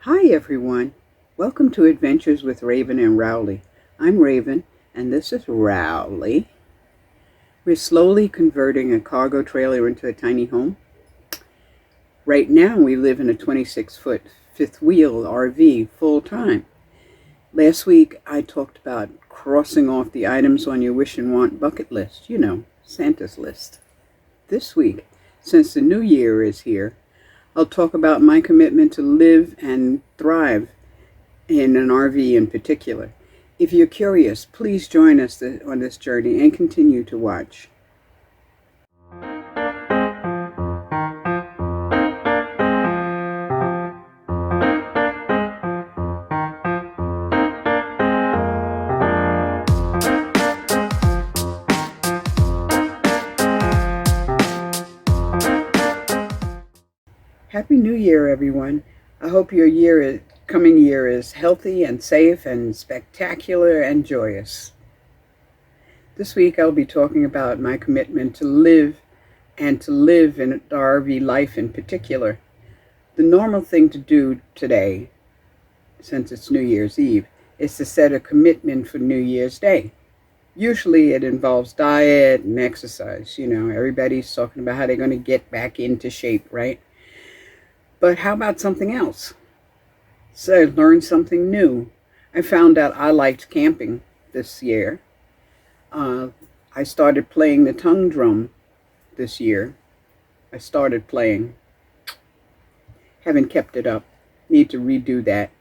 Hi everyone, welcome to Adventures with Raven and Rowley. I'm Raven and this is Rowley. We're slowly converting a cargo trailer into a tiny home. Right now we live in a 26-foot fifth wheel RV full-time. Last week I talked about crossing off the items on your wish and want bucket list, you know, Santa's list. This week, since the new year is here, I'll talk about my commitment to live and thrive in an RV in particular. If you're curious, please join us on this journey and continue to watch. Happy New Year, everyone. I hope your coming year is healthy and safe and spectacular and joyous. This week I'll be talking about my commitment to live and to live in the RV life in particular. The normal thing to do today, since it's New Year's Eve, is to set a commitment for New Year's Day. Usually it involves diet and exercise. You know, everybody's talking about how they're going to get back into shape, right? But how about something else? So I learned something new. I found out I liked camping this year. I started playing the tongue drum this year. I started playing. Haven't kept it up. Need to redo that.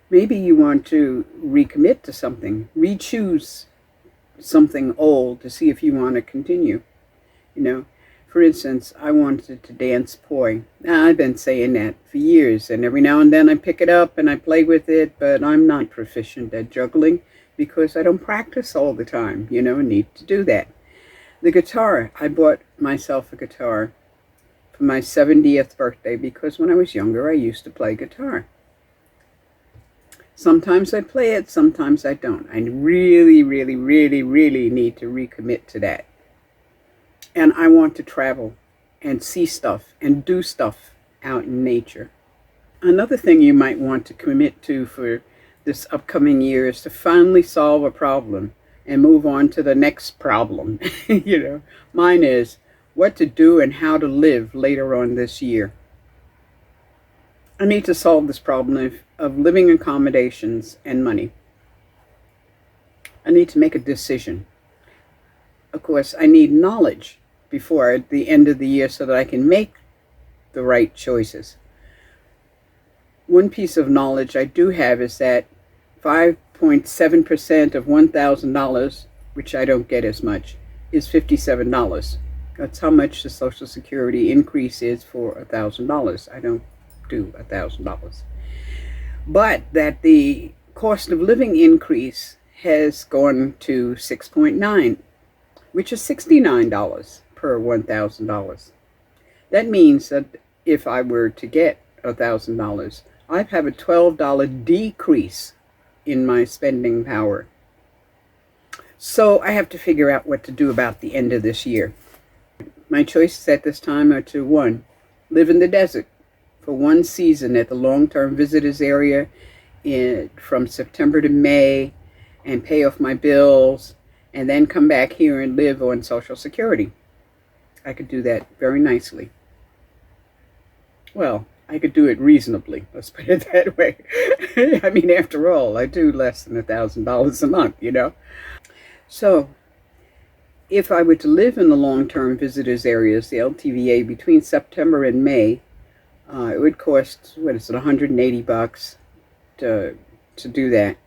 Maybe you want to recommit to something. Re-choose something old to see if you want to continue. You know, for instance, I wanted to dance poi. Now, I've been saying that for years, and every now and then I pick it up and I play with it, but I'm not proficient at juggling because I don't practice all the time, you know, need to do that. The guitar, I bought myself a guitar for my 70th birthday because when I was younger I used to play guitar. Sometimes I play it, sometimes I don't. I really need to recommit to that. And I want to travel and see stuff and do stuff out in nature. Another thing you might want to commit to for this upcoming year is to finally solve a problem and move on to the next problem. You know, mine is what to do and how to live later on this year. I need to solve this problem of living accommodations and money. I need to make a decision. Of course, I need knowledge before the end of the year so that I can make the right choices. One piece of knowledge I do have is that 5.7% of $1,000, which I don't get as much, is $57. That's how much the Social Security increase is for $1,000. I don't do $1,000. But that the cost of living increase has gone to 6.9, which is $69 per $1,000. That means that if I were to get $1,000, I'd have a $12 decrease in my spending power. So I have to figure out what to do about the end of this year. My choices at this time are to 1, live in the desert for one season at the long-term visitors area from September to May and pay off my bills and then come back here and live on Social Security. I could do that very nicely. Well, I could do it reasonably, let's put it that way. I mean, after all, I do less than $1,000 a month, you know. So, if I were to live in the long-term visitors areas, the LTVA, between September and May, it would cost, what is it, $180 to do that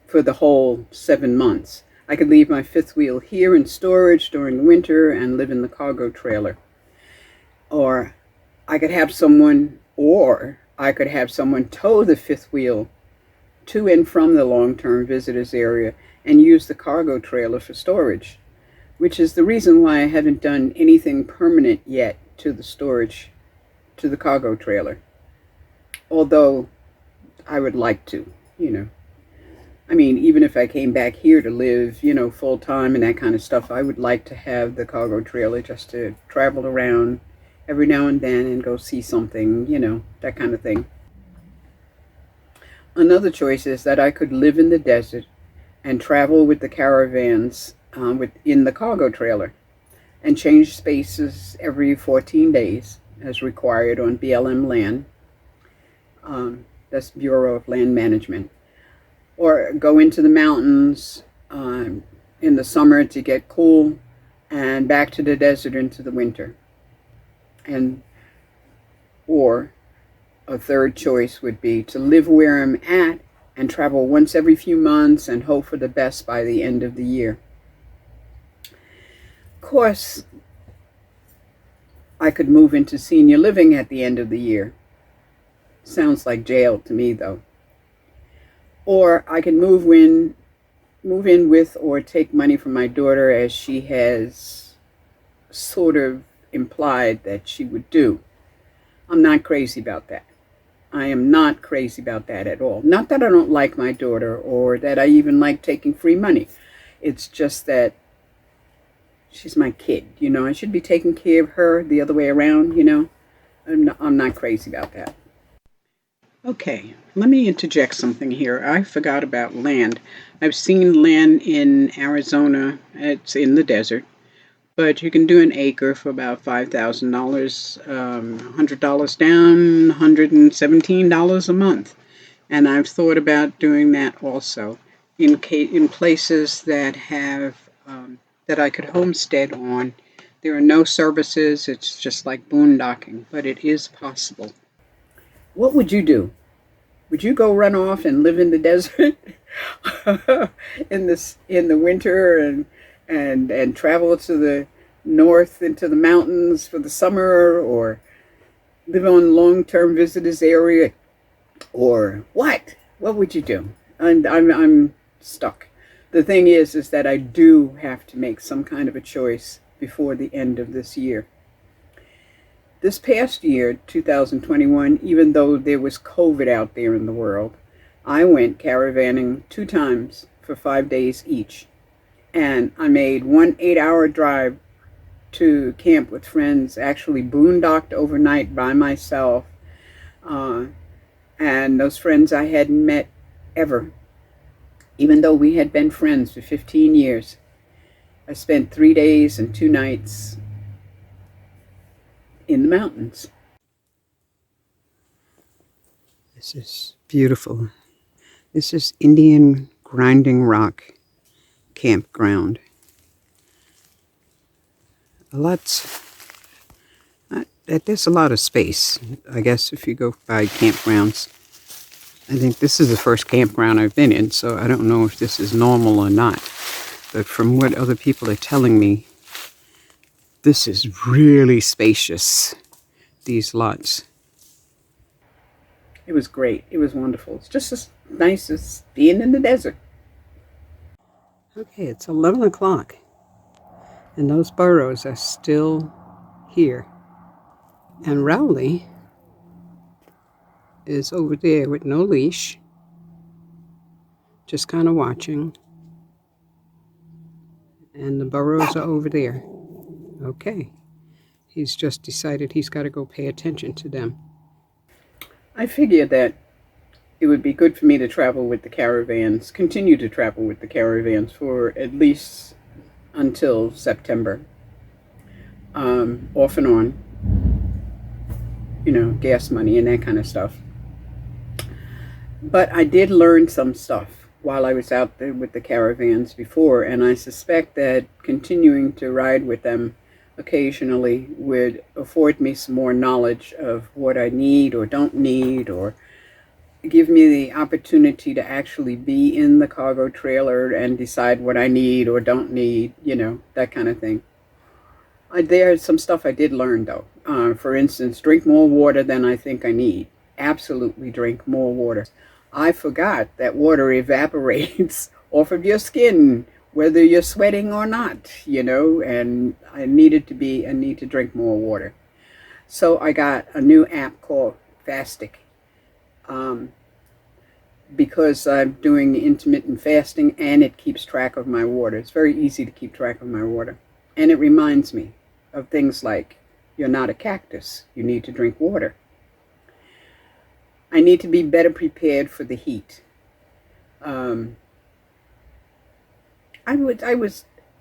for the whole 7 months. I could leave my fifth wheel here in storage during the winter and live in the cargo trailer. Or I could have someone tow the fifth wheel to and from the long-term visitors area and use the cargo trailer for storage, which is the reason why I haven't done anything permanent yet to the storage, to the cargo trailer. Although I would like to, you know. I mean, even if I came back here to live, you know, full time and that kind of stuff, I would like to have the cargo trailer just to travel around every now and then and go see something, you know, that kind of thing. Another choice is that I could live in the desert and travel with the caravans in the cargo trailer and change spaces every 14 days as required on BLM land. That's Bureau of Land Management. Or go into the mountains in the summer to get cool and back to the desert into the winter. Or a third choice would be to live where I'm at and travel once every few months and hope for the best by the end of the year. Of course, I could move into senior living at the end of the year. Sounds like jail to me, though. Or I could move in with or take money from my daughter, as she has sort of implied that she would do. I'm not crazy about that. I am not crazy about that at all. Not that I don't like my daughter or that I even like taking free money. It's just that she's my kid, you know. I should be taking care of her the other way around, you know. I'm not crazy about that. Okay, let me interject something here. I forgot about land. I've seen land in Arizona. It's in the desert. But you can do an acre for about $5,000, $100 down, $117 a month. And I've thought about doing that also in places that have that I could homestead on. There are no services. It's just like boondocking, but it is possible. What would you do? Would you go run off and live in the desert in the winter and travel to the north into the mountains for the summer, or live on long-term visitors area, or what would you do? I'm stuck. The thing is that I do have to make some kind of a choice before the end of this year. This past year, 2021, even though there was COVID out there in the world, I went caravanning 2 times for 5 days each. And I made one 8-hour drive to camp with friends, actually boondocked overnight by myself. And those friends I hadn't met ever, even though we had been friends for 15 years. I spent 3 days and 2 nights in the mountains. This is beautiful. This is Indian Grinding Rock campground. There's a lot of space, I guess, if you go by campgrounds. I think this is the first campground I've been in, so I don't know if this is normal or not. But from what other people are telling me, this is really spacious, these lots. It was great. It was wonderful. It's just as nice as being in the desert. Okay, it's 11 o'clock, and those burros are still here. And Rowley is over there with no leash, just kind of watching. And the burros are over there. Okay. He's just decided he's got to go pay attention to them. I figured that it would be good for me to travel with the caravans, continue to travel with the caravans for at least until September. Off and on. You know, gas money and that kind of stuff. But I did learn some stuff while I was out there with the caravans before, and I suspect that continuing to ride with them occasionally would afford me some more knowledge of what I need or don't need, or give me the opportunity to actually be in the cargo trailer and decide what I need or don't need, you know, that kind of thing. There's some stuff I did learn, though. For instance, drink more water than I think I need. Absolutely drink more water. I forgot that water evaporates off of your skin, whether you're sweating or not, you know, and I need to drink more water. So I got a new app called Fastic, because I'm doing intermittent fasting, and it keeps track of my water. It's very easy to keep track of my water. And it reminds me of things like, you're not a cactus, you need to drink water. I need to be better prepared for the heat. I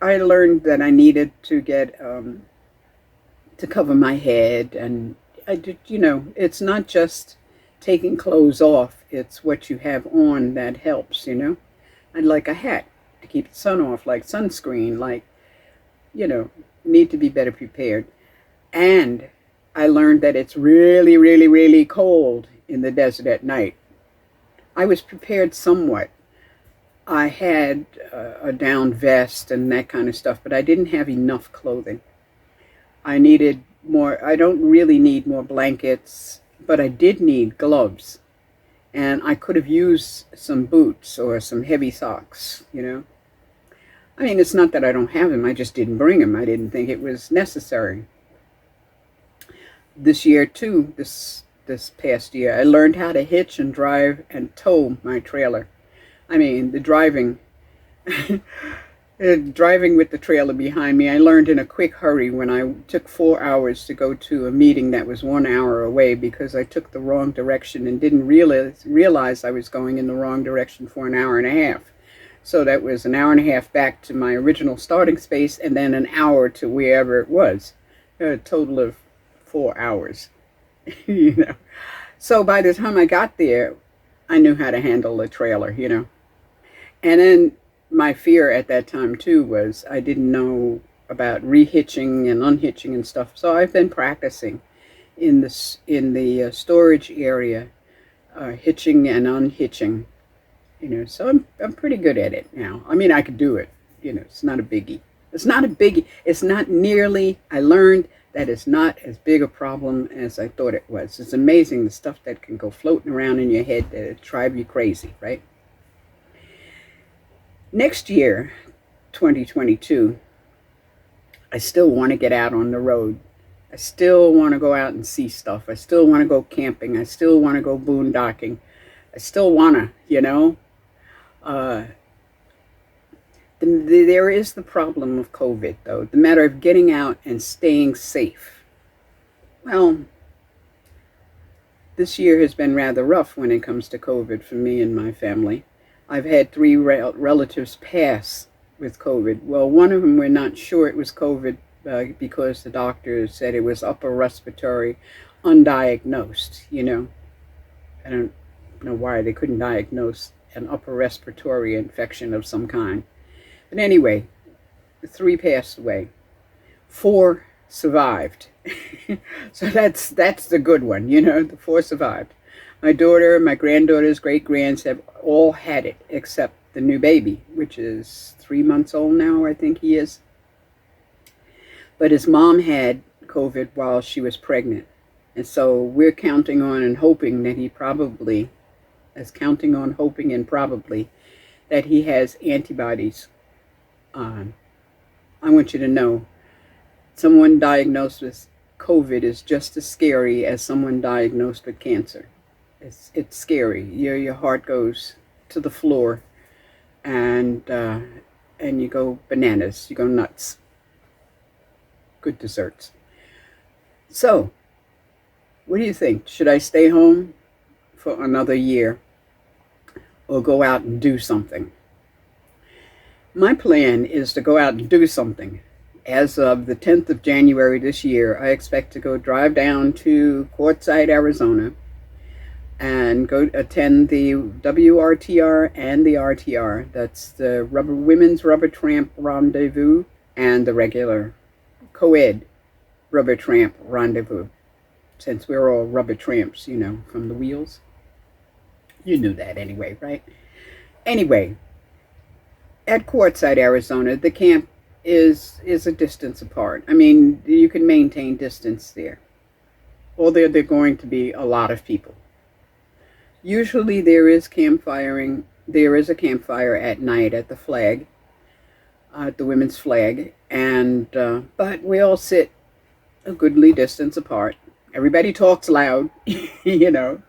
learned that I needed to get to cover my head, and I did. It's not just taking clothes off; it's what you have on that helps. And like a hat to keep the sun off, like sunscreen, like need to be better prepared. And I learned that it's really, really, really cold in the desert at night. I was prepared somewhat. I had a down vest and that kind of stuff, but I didn't have enough clothing. I needed more. I don't really need more blankets, but I did need gloves. And I could have used some boots or some heavy socks, I mean, it's not that I don't have them. I just didn't bring them. I didn't think it was necessary. This year, too, this past year, I learned how to hitch and drive and tow my trailer. I mean, the driving with the trailer behind me, I learned in a quick hurry when I took 4 hours to go to a meeting that was 1 hour away because I took the wrong direction and didn't realize I was going in the wrong direction for an hour and a half. So that was an hour and a half back to my original starting space and then an hour to wherever it was. A total of 4 hours, So by the time I got there, I knew how to handle the trailer, And then my fear at that time, too, was I didn't know about rehitching and unhitching and stuff. So I've been practicing in the storage area, hitching and unhitching. So I'm pretty good at it now. I mean, I could do it. It's not a biggie. It's not a biggie. It's not nearly, I learned that it's not as big a problem as I thought it was. It's amazing the stuff that can go floating around in your head that drive you crazy, right? Next year, 2022, I still want to get out on the road. I still want to go out and see stuff. I still want to go camping. I still want to go boondocking. I still want to, there is the problem of COVID, though, the matter of getting out and staying safe. Well, this year has been rather rough when it comes to COVID for me and my family. I've had 3 relatives pass with COVID. Well, one of them, we're not sure it was COVID because the doctor said it was upper respiratory undiagnosed, I don't know why they couldn't diagnose an upper respiratory infection of some kind. But anyway, 3 passed away. 4 survived. So that's the good one, the 4 survived. My daughter, my granddaughters, great-grands have all had it except the new baby, which is 3 months old now, I think he is. But his mom had COVID while she was pregnant. And so we're counting on and hoping that he probably that he has antibodies. I want you to know, someone diagnosed with COVID is just as scary as someone diagnosed with cancer. It's scary. Your heart goes to the floor, and you go bananas. You go nuts. Good desserts. So, what do you think? Should I stay home for another year or go out and do something? My plan is to go out and do something. As of the 10th of January this year, I expect to go drive down to Quartzsite, Arizona, and go attend the WRTR and the RTR. That's the Women's Rubber Tramp Rendezvous and the regular co-ed Rubber Tramp Rendezvous. Since we're all rubber tramps, from the wheels. You knew that anyway, right? Anyway, at Quartzsite, Arizona, the camp is a distance apart. I mean, you can maintain distance there. Although there are going to be a lot of people. Usually there is campfiring. There is a campfire at night at the flag, at the women's flag, and but we all sit a goodly distance apart. Everybody talks loud, The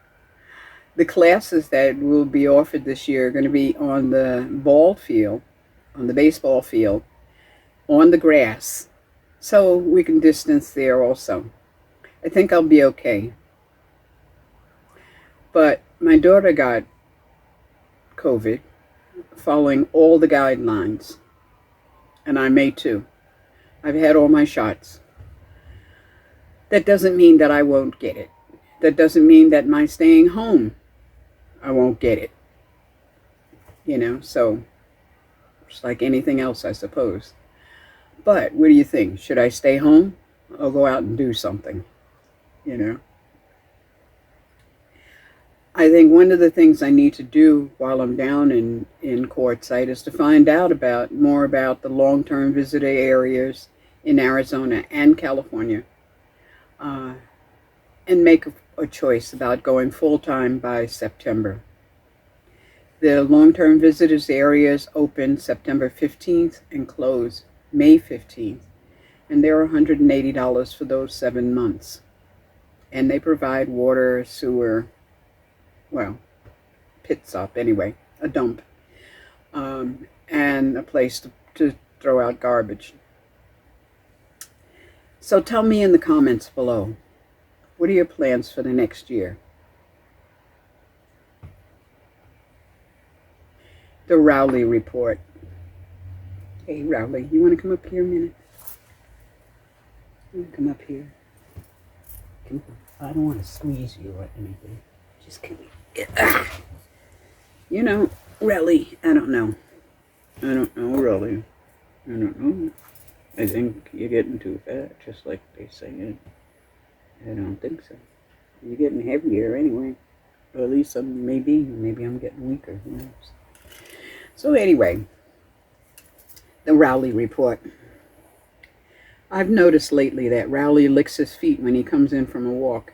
classes that will be offered this year are going to be on the ball field, on the baseball field, on the grass, so we can distance there also. I think I'll be okay. But my daughter got COVID following all the guidelines, and I may too. I've had all my shots. That doesn't mean that I won't get it. That doesn't mean that my staying home, I won't get it. You know, so it's like anything else, I suppose. But what do you think? Should I stay home or go out and do something? You know? I think one of the things I need to do while I'm down in Quartzsite is to find out more about the long-term visitor areas in Arizona and California, and make a choice about going full-time by September. The long-term visitors areas open September 15th and close May 15th, and they're $180 for those 7 months. And they provide water, sewer, well, pit stop anyway, a dump, and a place to throw out garbage. So tell me in the comments below, what are your plans for the next year? The Rowley Report. Hey Rowley, you want to come up here a minute? You want to come up here? Come on. I don't want to squeeze you or anything. Just come here. You know, really, I don't know. I don't know, really. I don't know. I think you're getting too fat, just like they say it. I don't think so. You're getting heavier anyway. Or at least maybe I'm getting weaker. Who knows? So anyway, the Rowley Report. I've noticed lately that Rowley licks his feet when he comes in from a walk.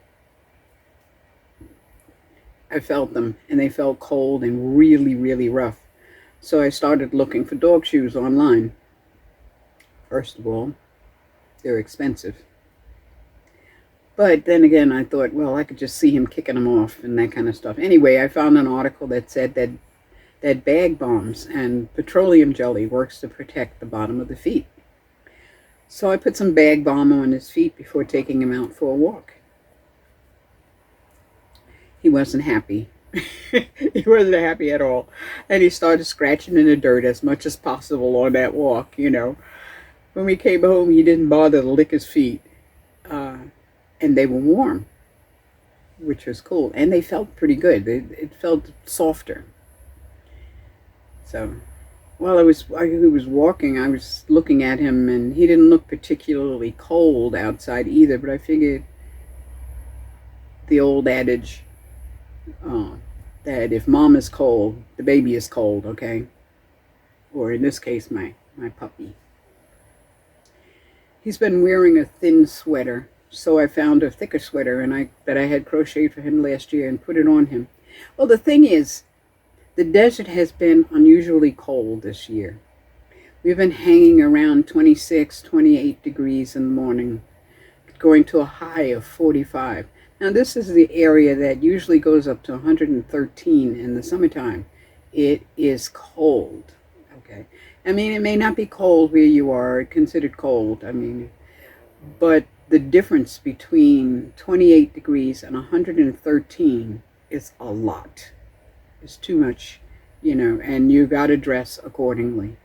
I felt them, and they felt cold and really, really rough. So I started looking for dog shoes online. First of all, they're expensive. But then again, I thought, well, I could just see him kicking them off and that kind of stuff. Anyway, I found an article that said that bag bombs and petroleum jelly works to protect the bottom of the feet. So I put some bag balm on his feet before taking him out for a walk. He wasn't happy. He wasn't happy at all. And he started scratching in the dirt as much as possible on that walk, you know. When we came home, he didn't bother to lick his feet. And they were warm, which was cool. And they felt pretty good. It felt softer. So while he was walking, I was looking at him, and he didn't look particularly cold outside either, but I figured the old adage, that if mom is cold, the baby is cold, okay? Or in this case, my puppy. He's been wearing a thin sweater, so I found a thicker sweater that I had crocheted for him last year and put it on him. Well, the thing is, the desert has been unusually cold this year. We've been hanging around 26, 28 degrees in the morning, going to a high of 45. Now, this is the area that usually goes up to 113 in the summertime. It is cold, okay? I mean, it may not be cold where you are considered cold, I mean, but the difference between 28 degrees and 113 is a lot. It's too much, you know, and you got to dress accordingly.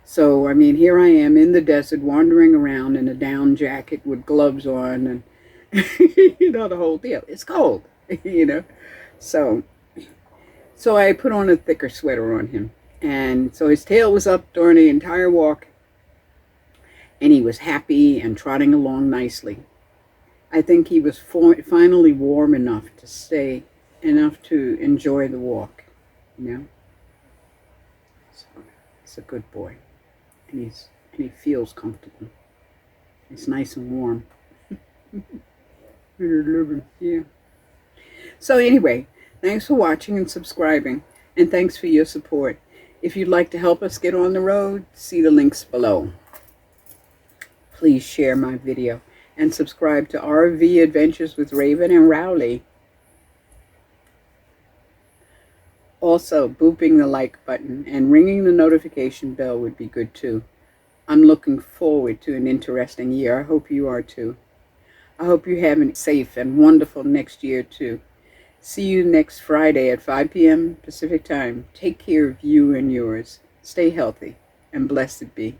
So, I mean, here I am in the desert wandering around in a down jacket with gloves on and, you know, the whole deal. It's cold, you know. So I put on a thicker sweater on him. And so his tail was up during the entire walk. And he was happy and trotting along nicely. I think he was finally warm enough to enjoy the walk, you know. So he's a good boy, and he feels comfortable. It's nice and warm. Yeah. So anyway, thanks for watching and subscribing, and thanks for your support. If you'd like to help us get on the road, see the links below. Please share my video and subscribe to RV Adventures with Raven and Rowley. Also, booping the like button and ringing the notification bell would be good too. I'm looking forward to an interesting year. I hope you are too. I hope you have a safe and wonderful next year too. See you next Friday at 5 p.m. Pacific Time. Take care of you and yours. Stay healthy, and blessed be.